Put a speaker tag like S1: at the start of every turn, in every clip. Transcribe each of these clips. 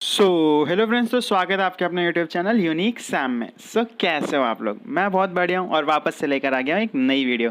S1: Hello friends, तो स्वागत है आपके अपने यूट्यूब चैनल यूनिक सैम में। कैसे हो आप लोग? मैं बहुत बढ़िया हूँ और वापस से लेकर आ गया हूँ एक नई वीडियो।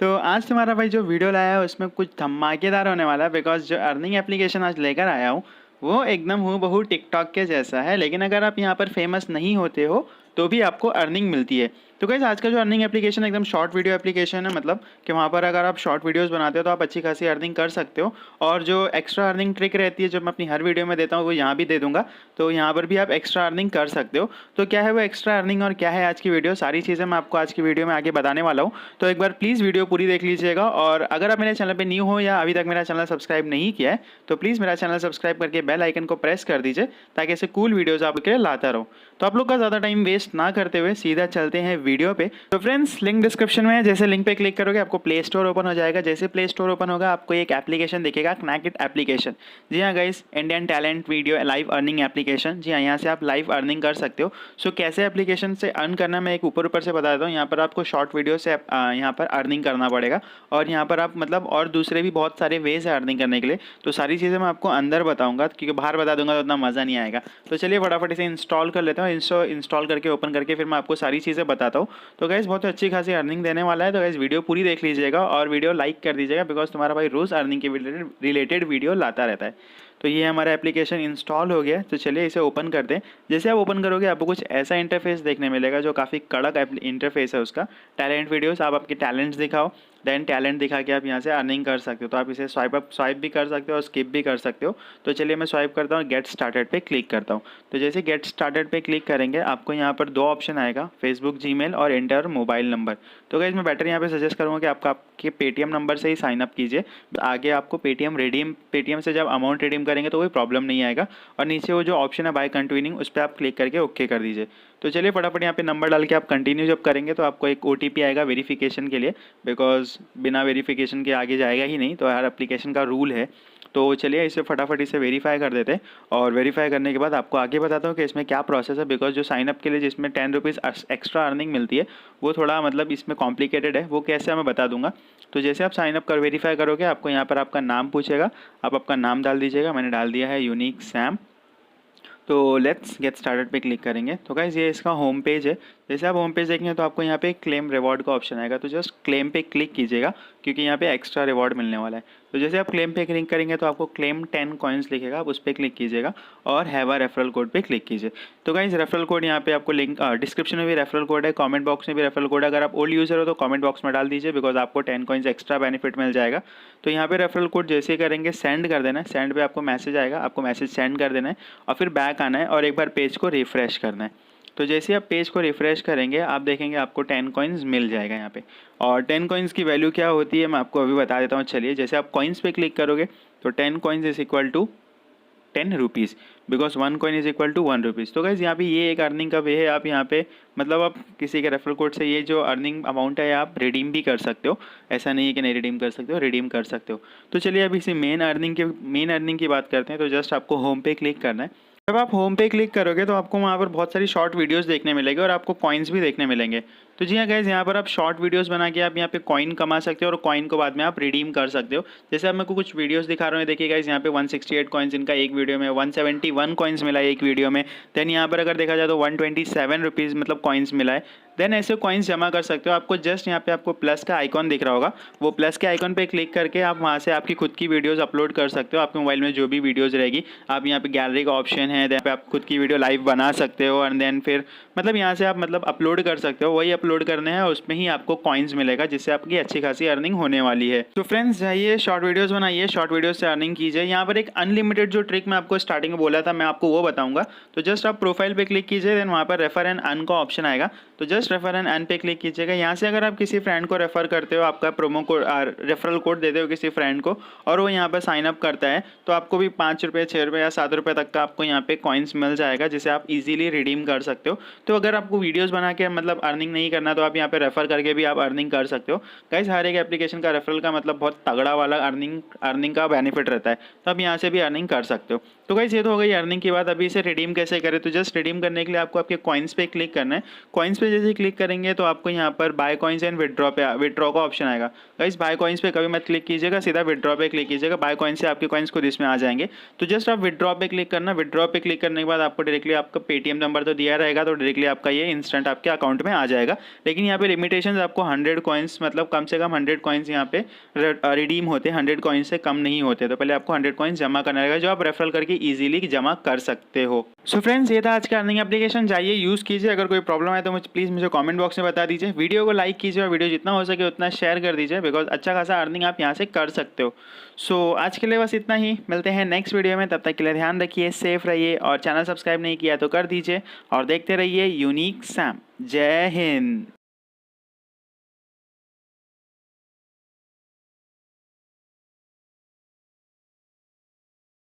S1: तो आज तुम्हारा भाई जो वीडियो लाया है उसमें कुछ धमाकेदार होने वाला है, बिकॉज जो अर्निंग एप्लीकेशन आज लेकर आया हूँ वो एकदम हूबहू टिकटॉक के जैसा है, लेकिन अगर आप यहाँ पर फेमस नहीं होते हो तो भी आपको अर्निंग मिलती है। तो गाइस, आज का जो अर्निंग एप्लीकेशन एकदम शॉर्ट वीडियो एप्लीकेशन है, मतलब कि वहाँ पर अगर आप शॉर्ट वीडियोस बनाते हो तो आप अच्छी खासी अर्निंग कर सकते हो। और जो एक्स्ट्रा अर्निंग ट्रिक रहती है जो मैं अपनी हर वीडियो में देता हूँ वो यहाँ भी दे दूंगा, तो यहाँ पर भी आप एक्स्ट्रा अर्निंग कर सकते हो। तो क्या है वो एक्स्ट्रा अर्निंग और क्या है आज की वीडियो, सारी चीज़ें मैं आपको आज की वीडियो में आगे बताने वाला हूँ। तो एक बार प्लीज़ वीडियो पूरी देख लीजिएगा, और अगर आप मेरे चैनल पर न्यू हो या अभी तक मेरा चैनल सब्सक्राइब नहीं किया है तो प्लीज़ मेरा चैनल सब्सक्राइब करके बेल आइकन को प्रेस कर दीजिए, ताकि ऐसे कूल वीडियोज़ आपके लिए लाता रहो। तो आप लोग का ज़्यादा टाइम वेस्ट ना करते हुए सीधा चलते हैं वीडियो पे। तो फ्रेंड्स, लिंक डिस्क्रिप्शन में है, जैसे लिंक पे क्लिक करोगे आपको प्ले स्टोर ओपन हो जाएगा। जैसे प्ले स्टोर ओपन होगा आपको एक एप्लीकेशन दिखेगा, Knackit एप्लीकेशन। जी हाँ guys, Indian talent video live earning application. जी हाँ, यहाँ से आप लाइव अर्निंग कर सकते हो। कैसे एप्लीकेशन से अर्न करना मैं एक ऊपर से बता देता हूँ। यहाँ पर आपको शॉर्ट वीडियो से यहाँ पर अर्निंग करना पड़ेगा, और यहाँ पर आप मतलब और दूसरे भी बहुत सारे वेज है अर्निंग करने के लिए। तो सारी चीज़ें मैं आपको अंदर बताऊँगा, क्योंकि बाहर बता दूंगा तो उतना मज़ा नहीं आएगा। तो चलिए फटाफट इसे इंस्टॉल कर लेता हूँ। इंस्टॉल करके ओपन करके फिर मैं आपको सारी चीज़ें बताता हूँ। तो गाइस, बहुत अच्छी खासी अर्निंग देने वाला है। तो गाइस, वीडियो पूरी देख लीजिएगा और वीडियो लाइक कर दीजिएगा, बिकॉज तुम्हारा भाई रोज़ अर्निंग के रिलेटेड वीडियो लाता रहता है। तो ये हमारा एप्लीकेशन इंस्टॉल हो गया है। तो चलिए इसे ओपन करते हैं। जैसे आप ओपन करोगे आपको कुछ ऐसा इंटरफेस देखने मिलेगा, जो काफ़ी कड़क इंटरफेस है उसका। टैलेंट वीडियोस, आप आपके टैलेंट्स दिखाओ, देन टैलेंट दिखा के आप यहाँ से अर्निंग कर सकते हो। तो आप इसे स्वाइप भी कर सकते हो और स्किप भी कर सकते हो। तो चलिए मैं स्वाइप करता हूँ, गेट स्टार्टेड पे क्लिक करता हूँ। तो जैसे गेट स्टार्टेड पे क्लिक करेंगे आपको यहाँ पर दो ऑप्शन आएगा, फेसबुक, जीमेल और एंटर मोबाइल नंबर। तो गाइस, मैं बेटर यहाँ पे सजेस्ट करूँगा कि आपके पेटीएम नंबर से ही साइन अप कीजिए। आगे आपको पेटीएम से जब अमाउंट रिडीम करेंगे तो कोई प्रॉब्लम नहीं आएगा। और नीचे वो जो ऑप्शन है बाय कंटिन्यूइंग, उस पर आप क्लिक करके ओके कर दीजिए। तो चलिए फटाफट यहाँ पे नंबर डाल के आप कंटिन्यू जब करेंगे तो आपको एक ओटीपी आएगा वेरिफिकेशन के लिए, बिकॉज बिना वेरिफिकेशन के आगे जाएगा ही नहीं, तो हर एप्लीकेशन का रूल है। तो चलिए इसे फटाफट इसे वेरीफाई कर देते हैं, और वेरीफाई करने के बाद आपको आगे बताता हूँ कि इसमें क्या प्रोसेस है। बिकॉज जो साइनअप के लिए जिसमें 10 रुपीज़ एक्स्ट्रा अर्निंग मिलती है वो थोड़ा मतलब इसमें कॉम्प्लिकेटेड है, वो कैसे मैं बता दूंगा। तो जैसे आप साइनअप कर वेरीफाई करोगे आपको यहाँ पर आपका नाम पूछेगा, आप आपका नाम डाल दीजिएगा। मैंने डाल दिया है यूनिक सैम। तो लेट्स गेट स्टार्टेड पे क्लिक करेंगे। तो गाइस, ये इसका होम पेज है। जैसे आप होम पेज देखेंगे तो आपको यहाँ पे क्लेम रिवॉर्ड का ऑप्शन आएगा, तो जस्ट क्लेम पे क्लिक कीजिएगा, क्योंकि यहाँ पे एक्स्ट्रा रिवॉर्ड मिलने वाला है। तो जैसे आप क्लेम पे क्लिक करेंगे तो आपको क्लेम 10 कॉइन्स लिखेगा, आप उस पर क्लिक कीजिएगा और हैव अ रेफरल कोड पे क्लिक कीजिए। तो गाइस, रेफरल कोड यहाँ पे आपको लिंक डिस्क्रिप्शन में भी रेफरल कोड है, कमेंट बॉक्स में भी रेफरल कोड है। अगर आप ओल्ड यूजर हो तो कमेंट बॉक्स में डाल दीजिए, बिकॉज आपको 10 कॉइन्स एक्स्ट्रा बेनिफिट मिल जाएगा। तो यहाँ पे रेफरल कोड जैसे ही करेंगे सेंड कर देना है, सेंड पे आपको मैसेज आएगा, आपको मैसेज सेंड कर देना है और फिर बैक आना है और एक बार पेज को रिफ्रेश करना है। तो जैसे आप पेज को रिफ्रेश करेंगे आप देखेंगे आपको 10 कॉइन्स मिल जाएगा यहाँ पे। और 10 कॉइन्स की वैल्यू क्या होती है मैं आपको अभी बता देता हूँ। चलिए, जैसे आप कॉइन्स पे क्लिक करोगे तो 10 coins is equal to 10 rupees, because 1 coin is equal to 1 rupees. तो गाइस, यहाँ पे ये एक अर्निंग का वे है। आप यहाँ पे मतलब आप किसी के रेफरल कोड से ये जो अर्निंग अमाउंट है आप रिडीम भी कर सकते हो, ऐसा नहीं है कि नहीं रिडीम कर सकते हो, रिडीम कर सकते हो। तो चलिए अभी इसी मेन अर्निंग की बात करते हैं। तो जस्ट आपको होम पे क्लिक करना है। जब आप होम पे क्लिक करोगे तो आपको वहाँ पर बहुत सारी शॉर्ट वीडियोस देखने मिलेंगे और आपको कॉइन्स भी देखने मिलेंगे। तो जी हाँ गाइस, यहाँ पर आप शॉर्ट वीडियोस बना के आप यहाँ पे कॉइन कमा सकते हो और कॉइन को बाद में आप रिडीम कर सकते हो। जैसे अब मैं को कुछ वीडियोस दिखा रहा हूँ, देखिए गाइस, यहाँ पे 168 कॉइन्स इनका एक वीडियो में, 171 कॉइन्स मिला है एक वीडियो में। देन यहाँ पर अगर देखा जाए तो 127 रुपीज़ मतलब कॉइन्स मिला है। देन ऐसे कॉइन्स जमा कर सकते हो। आपको जस्ट यहाँ पे आपको प्लस का आइकॉन दिख रहा होगा, वो प्लस के आइकॉन पे क्लिक करके आप वहाँ से आपकी खुद की वीडियोस अपलोड कर सकते हो। आपके मोबाइल में जो भी वीडियोस रहेगी, आप यहाँ पे गैलरी का ऑप्शन है, यहाँ पे आप खुद की वीडियो लाइव बना सकते हो एंड देन फिर मतलब यहाँ से आप मतलब अपलोड कर सकते हो। वही अपलोड करने हैं, उसमें ही आपको कॉइन्स मिलेगा, जिससे आपकी अच्छी खासी अर्निंग होने वाली है। तो फ्रेंड्स, जाइए शॉर्ट वीडियोस बनाइए, शॉर्ट वीडियोस से अर्निंग कीजिए। यहाँ पर एक अनलिमिटेड जो ट्रिक मैं आपको स्टार्टिंग में बोला था मैं आपको वो बताऊंगा। तो जस्ट आप प्रोफाइल पे क्लिक कीजिए, देन वहाँ पर रेफर एंड अर्न का ऑप्शन आएगा। तो जस्ट रेफर एंड अर्न पे क्लिक कीजिएगा। यहाँ से अगर आप किसी फ्रेंड को रेफर करते हो, आपका प्रोमो कोड रेफरल कोड देते हो किसी फ्रेंड को और वो यहाँ पर साइन अप करता है, तो आपको भी 5 रुपये, 6 रुपये या 7 रुपये तक का आपको यहाँ पे कॉइन्स मिल जाएगा, जिसे आप इजीली रिडीम कर सकते हो। तो अगर आपको वीडियोस बना के मतलब अर्निंग नहीं करना तो आप यहाँ पे रेफर करके भी आप अर्निंग कर सकते हो। गाइस, हर एक एप्लीकेशन का रेफरल का मतलब बहुत तगड़ा वाला अर्निंग का बेनिफिट रहता है, तो आप यहाँ से भी अर्निंग कर सकते हो। तो गाइस ये तो हो गई अर्निंग की बात। अभी इसे रिडीम कैसे करें, तो जस्ट रिडीम करने के लिए आपको आपके कॉइन्स पे क्लिक करना है। कॉइन्स पे जैसे क्लिक करेंगे तो आपको यहाँ पर बाय कॉइन्स एंड विड्रॉ का ऑप्शन आएगा। गाइस बाय कॉइन्स पे कभी मत क्लिक कीजिएगा, सीधा विड्रॉ पे क्लिक कीजिएगा। बाय कॉइन्स से आपके कॉइन्स खुद इसमें आ जाएंगे। तो जस्ट आप विड्रॉ पे क्लिक करना। विड्रॉ पे क्लिक करने के बाद आपको डायरेक्टली आपका पेटीएम नंबर तो दिया रहेगा, तो डायरेक्टली आपका ये इंस्टेंट आपके अकाउंट में आ जाएगा। लेकिन यहाँ पे लिमिटेशन आपको 100 कॉइन्स, मतलब कम से कम 100 कॉइन्स यहाँ पे रिडीम होते हैं, 100 कॉइन्स से कम नहीं होते। तो पहले आपको 100 कॉइन्स जमा करना रहेगा, जो आप रेफरल करके इजीली जमा कर सकते हो। सो फ्रेंड्स, ये था आज का अर्निंग एप्लीकेशन। जाइए यूज़ कीजिए। अगर कोई प्रॉब्लम है तो प्लीज़ मुझे कमेंट बॉक्स में बता दीजिए। वीडियो को लाइक कीजिए और वीडियो जितना हो सके उतना शेयर कर दीजिए, बिकॉज अच्छा खासा अर्निंग आप यहाँ से कर सकते हो। सो आज के लिए बस इतना ही। मिलते हैं नेक्स्ट वीडियो में, तब तक के लिए ध्यान रखिए, सेफ रहिए और चैनल सब्सक्राइब नहीं किया तो कर दीजिए और देखते रहिए यूनिक सैम। जय हिंद।